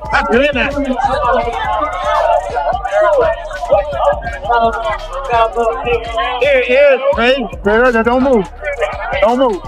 Stop doing that. Here, Ray. Don't move. Don't move.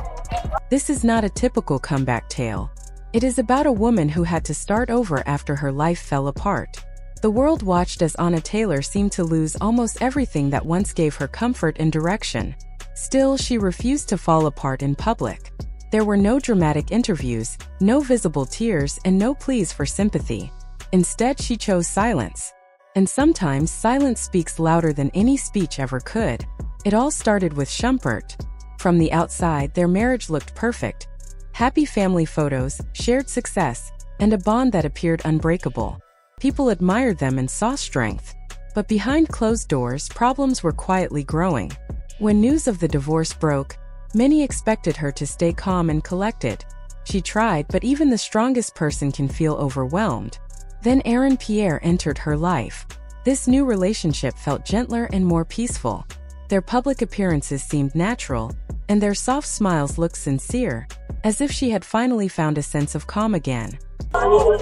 This is not a typical comeback tale. It is about a woman who had to start over after her life fell apart. The world watched as Anna Taylor seemed to lose almost everything that once gave her comfort and direction. Still, she refused to fall apart in public. There were no dramatic interviews, no visible tears, and no pleas for sympathy. Instead, she chose silence. And sometimes silence speaks louder than any speech ever could. It all started with Schumpert. From the outside, their marriage looked perfect. Happy family photos, shared success, and a bond that appeared unbreakable. People admired them and saw strength. But behind closed doors, problems were quietly growing. When news of the divorce broke, many expected her to stay calm and collected. She tried, but even the strongest person can feel overwhelmed. Then Aaron Pierre entered her life. This new relationship felt gentler and more peaceful. Their public appearances seemed natural, and their soft smiles looked sincere, as if she had finally found a sense of calm again. Oh,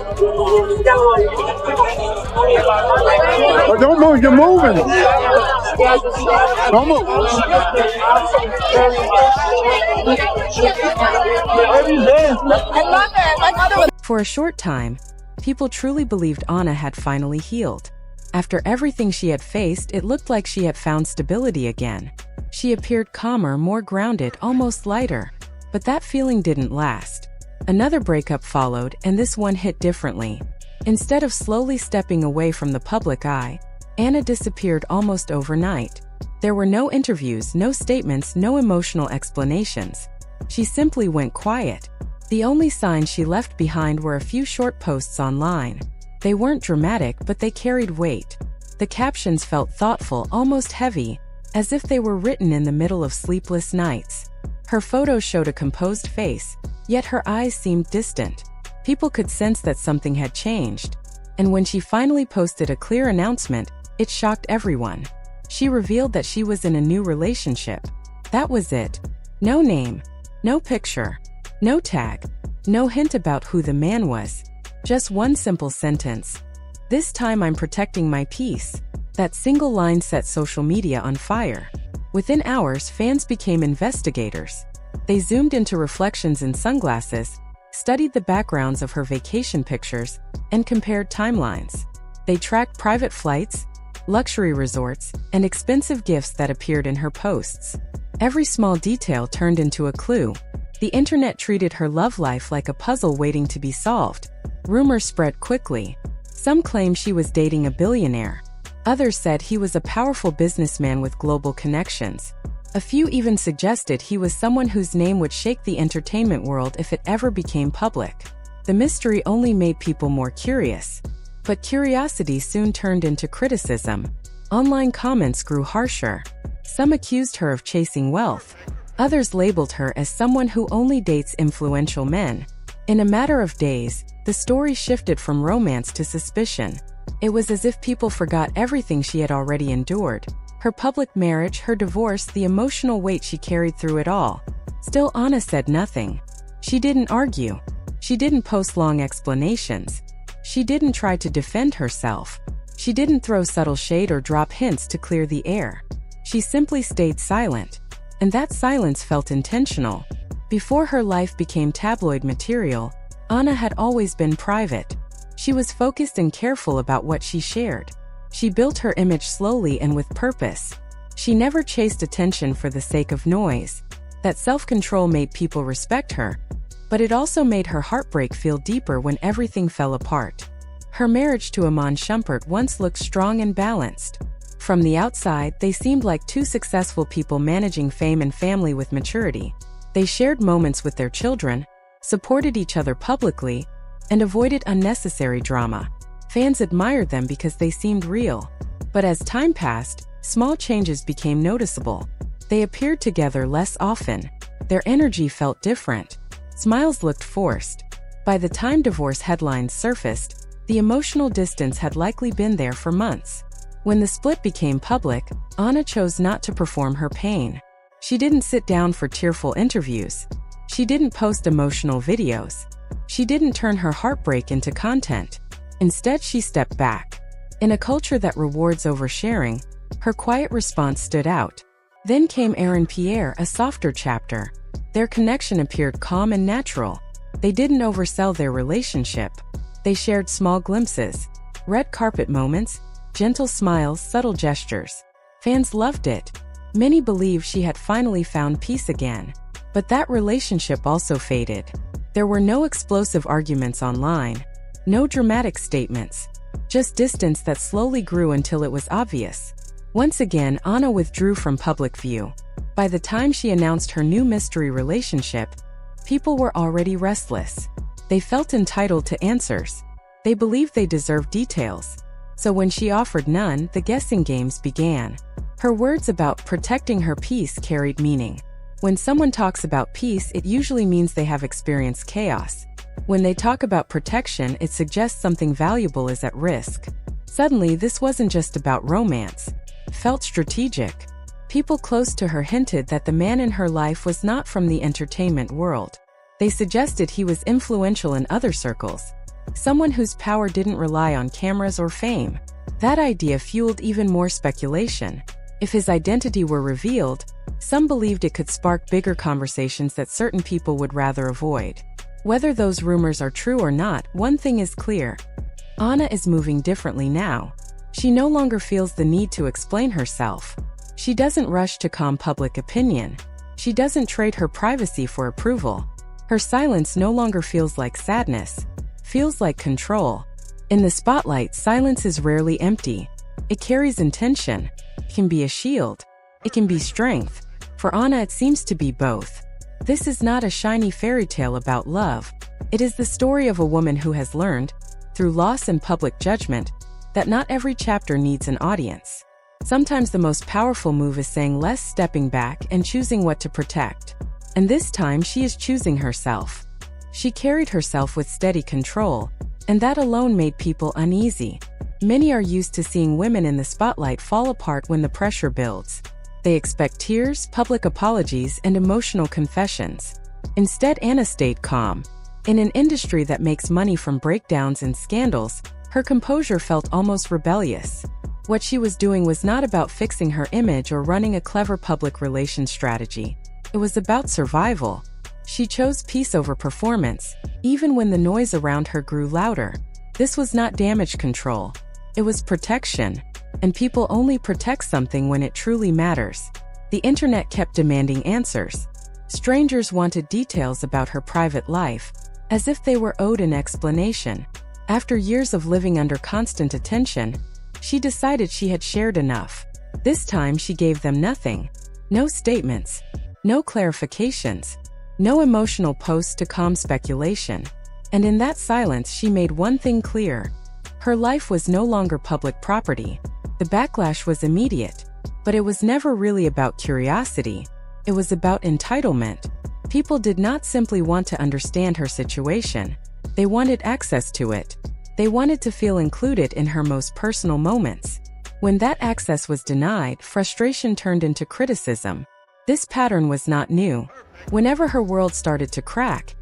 don't move, you're moving. Don't move. For a short time, people truly believed Anna had finally healed. After everything she had faced, it looked like she had found stability again. She appeared calmer, more grounded, almost lighter. But that feeling didn't last. Another breakup followed, and this one hit differently. Instead of slowly stepping away from the public eye, Anna disappeared almost overnight. There were no interviews, no statements, no emotional explanations. She simply went quiet. The only signs she left behind were a few short posts online. They weren't dramatic, but they carried weight. The captions felt thoughtful, almost heavy, as if they were written in the middle of sleepless nights. Her photos showed a composed face, yet her eyes seemed distant. People could sense that something had changed. And when she finally posted a clear announcement, it shocked everyone. She revealed that she was in a new relationship. That was it. No name, no picture, no tag, no hint about who the man was. Just one simple sentence. "This time I'm protecting my peace." That single line set social media on fire. Within hours, fans became investigators. They zoomed into reflections in sunglasses, studied the backgrounds of her vacation pictures, and compared timelines. They tracked private flights, luxury resorts, and expensive gifts that appeared in her posts. Every small detail turned into a clue. The internet treated her love life like a puzzle waiting to be solved. Rumors spread quickly. Some claimed she was dating a billionaire. Others said he was a powerful businessman with global connections. A few even suggested he was someone whose name would shake the entertainment world if it ever became public. The mystery only made people more curious. But curiosity soon turned into criticism. Online comments grew harsher. Some accused her of chasing wealth. Others labeled her as someone who only dates influential men. In a matter of days, the story shifted from romance to suspicion. It was as if people forgot everything she had already endured. Her public marriage, her divorce, the emotional weight she carried through it all. Still, Anna said nothing. She didn't argue. She didn't post long explanations. She didn't try to defend herself. She didn't throw subtle shade or drop hints to clear the air. She simply stayed silent. And that silence felt intentional. Before her life became tabloid material, Anna had always been private. She was focused and careful about what she shared. She built her image slowly and with purpose. She never chased attention for the sake of noise. That self-control made people respect her, but it also made her heartbreak feel deeper when everything fell apart. Her marriage to Iman Shumpert once looked strong and balanced. From the outside, they seemed like two successful people managing fame and family with maturity. They shared moments with their children, supported each other publicly, and avoided unnecessary drama. Fans admired them because they seemed real. But as time passed, small changes became noticeable. They appeared together less often. Their energy felt different. Smiles looked forced. By the time divorce headlines surfaced, the emotional distance had likely been there for months. When the split became public, Anna chose not to perform her pain. She didn't sit down for tearful interviews. She didn't post emotional videos. She didn't turn her heartbreak into content. Instead, she stepped back. In a culture that rewards oversharing, her quiet response stood out. Then came Aaron Pierre, a softer chapter. Their connection appeared calm and natural. They didn't oversell their relationship. They shared small glimpses, red carpet moments, gentle smiles, subtle gestures. Fans loved it. Many believed she had finally found peace again. But that relationship also faded. There were no explosive arguments online, no dramatic statements, just distance that slowly grew until it was obvious. Once again, Anna withdrew from public view. By the time she announced her new mystery relationship, people were already restless. They felt entitled to answers. They believed they deserved details. So when she offered none, the guessing games began. Her words about protecting her peace carried meaning. When someone talks about peace, it usually means they have experienced chaos. When they talk about protection, it suggests something valuable is at risk. Suddenly, this wasn't just about romance. It felt strategic. People close to her hinted that the man in her life was not from the entertainment world. They suggested he was influential in other circles. Someone whose power didn't rely on cameras or fame. That idea fueled even more speculation. If his identity were revealed, some believed it could spark bigger conversations that certain people would rather avoid. Whether those rumors are true or not, one thing is clear. Anna is moving differently now. She no longer feels the need to explain herself. She doesn't rush to calm public opinion. She doesn't trade her privacy for approval. Her silence no longer feels like sadness. Feels like control. In the spotlight, silence is rarely empty. It carries intention. It can be a shield. It can be strength. For Anna, it seems to be both. This is not a shiny fairy tale about love. It is the story of a woman who has learned, through loss and public judgment, that not every chapter needs an audience. Sometimes the most powerful move is saying less, stepping back, and choosing what to protect. And this time, she is choosing herself. She carried herself with steady control, and that alone made people uneasy. Many are used to seeing women in the spotlight fall apart when the pressure builds. They expect tears, public apologies, and emotional confessions. Instead, Anna stayed calm. In an industry that makes money from breakdowns and scandals, her composure felt almost rebellious. What she was doing was not about fixing her image or running a clever public relations strategy. It was about survival. She chose peace over performance, even when the noise around her grew louder. This was not damage control. It was protection. And people only protect something when it truly matters. The internet kept demanding answers. Strangers wanted details about her private life, as if they were owed an explanation. After years of living under constant attention, she decided she had shared enough. This time she gave them nothing. No statements. No clarifications. No emotional posts to calm speculation. And in that silence she made one thing clear. Her life was no longer public property. The backlash was immediate, but it was never really about curiosity. It was about entitlement. People did not simply want to understand her situation. They wanted access to it. They wanted to feel included in her most personal moments. When that access was denied, frustration turned into criticism. This pattern was not new. Whenever her world started to crack,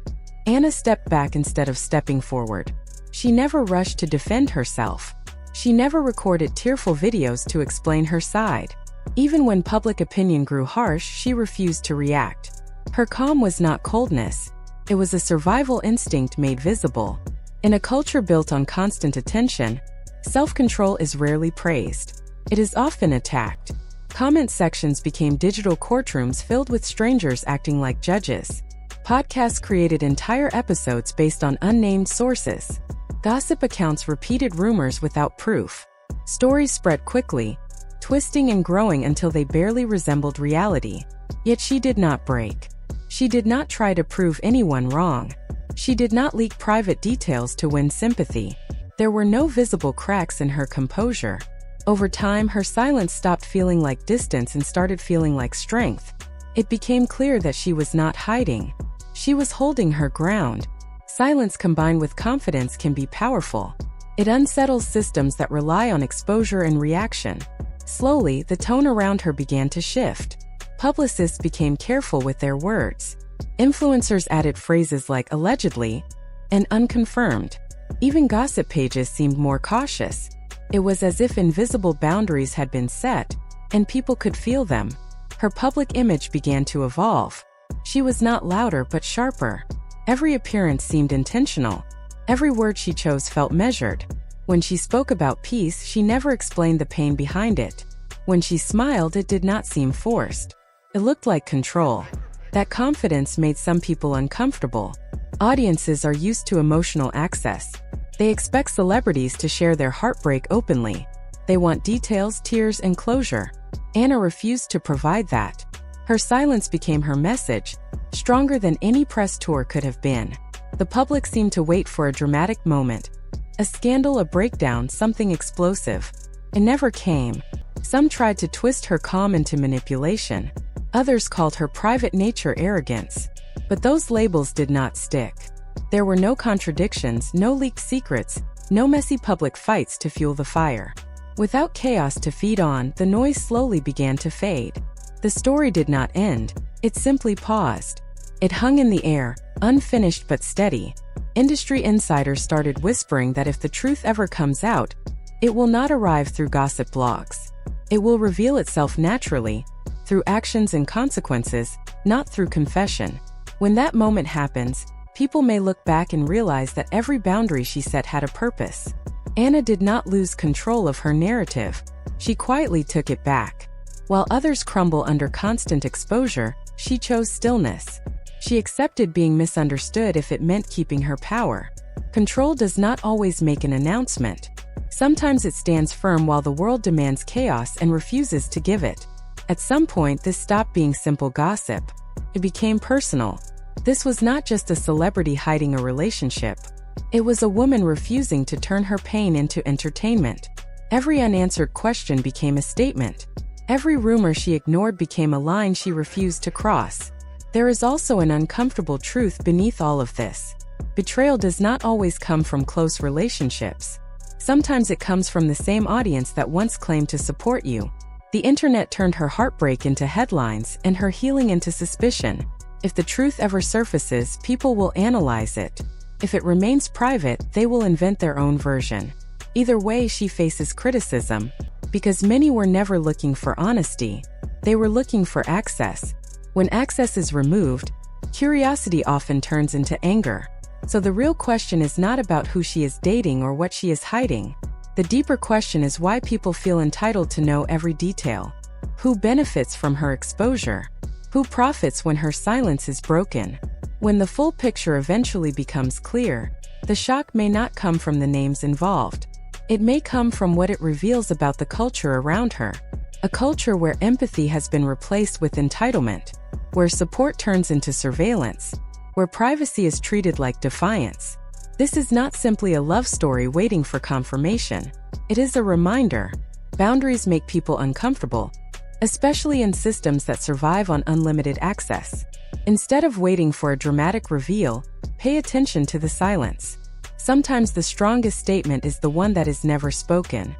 Anna stepped back instead of stepping forward. She never rushed to defend herself. She never recorded tearful videos to explain her side. Even when public opinion grew harsh, she refused to react. Her calm was not coldness. It was a survival instinct made visible. In a culture built on constant attention, self-control is rarely praised. It is often attacked. Comment sections became digital courtrooms filled with strangers acting like judges. Podcasts created entire episodes based on unnamed sources. Gossip accounts repeated rumors without proof. Stories spread quickly, twisting and growing until they barely resembled reality. Yet she did not break. She did not try to prove anyone wrong. She did not leak private details to win sympathy. There were no visible cracks in her composure. Over time, her silence stopped feeling like distance and started feeling like strength. It became clear that she was not hiding. She was holding her ground. Silence combined with confidence can be powerful. It unsettles systems that rely on exposure and reaction. Slowly, the tone around her began to shift. Publicists became careful with their words. Influencers added phrases like allegedly and unconfirmed. Even gossip pages seemed more cautious. It was as if invisible boundaries had been set, and people could feel them. Her public image began to evolve. She was not louder but sharper. Every appearance seemed intentional. Every word she chose felt measured. When she spoke about peace, she never explained the pain behind it. When she smiled, it did not seem forced. It looked like control. That confidence made some people uncomfortable. Audiences are used to emotional access. They expect celebrities to share their heartbreak openly. They want details, tears, and closure. Anna refused to provide that. Her silence became her message, stronger than any press tour could have been. The public seemed to wait for a dramatic moment. A scandal, a breakdown, something explosive. It never came. Some tried to twist her calm into manipulation. Others called her private nature arrogance. But those labels did not stick. There were no contradictions, no leaked secrets, no messy public fights to fuel the fire. Without chaos to feed on, the noise slowly began to fade. The story did not end, it simply paused. It hung in the air, unfinished but steady. Industry insiders started whispering that if the truth ever comes out, it will not arrive through gossip blogs. It will reveal itself naturally, through actions and consequences, not through confession. When that moment happens, people may look back and realize that every boundary she set had a purpose. Anna did not lose control of her narrative. She quietly took it back. While others crumble under constant exposure, she chose stillness. She accepted being misunderstood if it meant keeping her power. Control does not always make an announcement. Sometimes it stands firm while the world demands chaos and refuses to give it. At some point, this stopped being simple gossip. It became personal. This was not just a celebrity hiding a relationship. It was a woman refusing to turn her pain into entertainment. Every unanswered question became a statement. Every rumor she ignored became a line she refused to cross. There is also an uncomfortable truth beneath all of this. Betrayal does not always come from close relationships. Sometimes it comes from the same audience that once claimed to support you. The internet turned her heartbreak into headlines and her healing into suspicion. If the truth ever surfaces, people will analyze it. If it remains private, they will invent their own version. Either way, she faces criticism. Because many were never looking for honesty. They were looking for access. When access is removed, curiosity often turns into anger. So the real question is not about who she is dating or what she is hiding. The deeper question is why people feel entitled to know every detail. Who benefits from her exposure? Who profits when her silence is broken? When the full picture eventually becomes clear, the shock may not come from the names involved. It may come from what it reveals about the culture around her. A culture where empathy has been replaced with entitlement, where support turns into surveillance, where privacy is treated like defiance. This is not simply a love story waiting for confirmation. It is a reminder. Boundaries make people uncomfortable, especially in systems that survive on unlimited access. Instead of waiting for a dramatic reveal, pay attention to the silence. Sometimes the strongest statement is the one that is never spoken.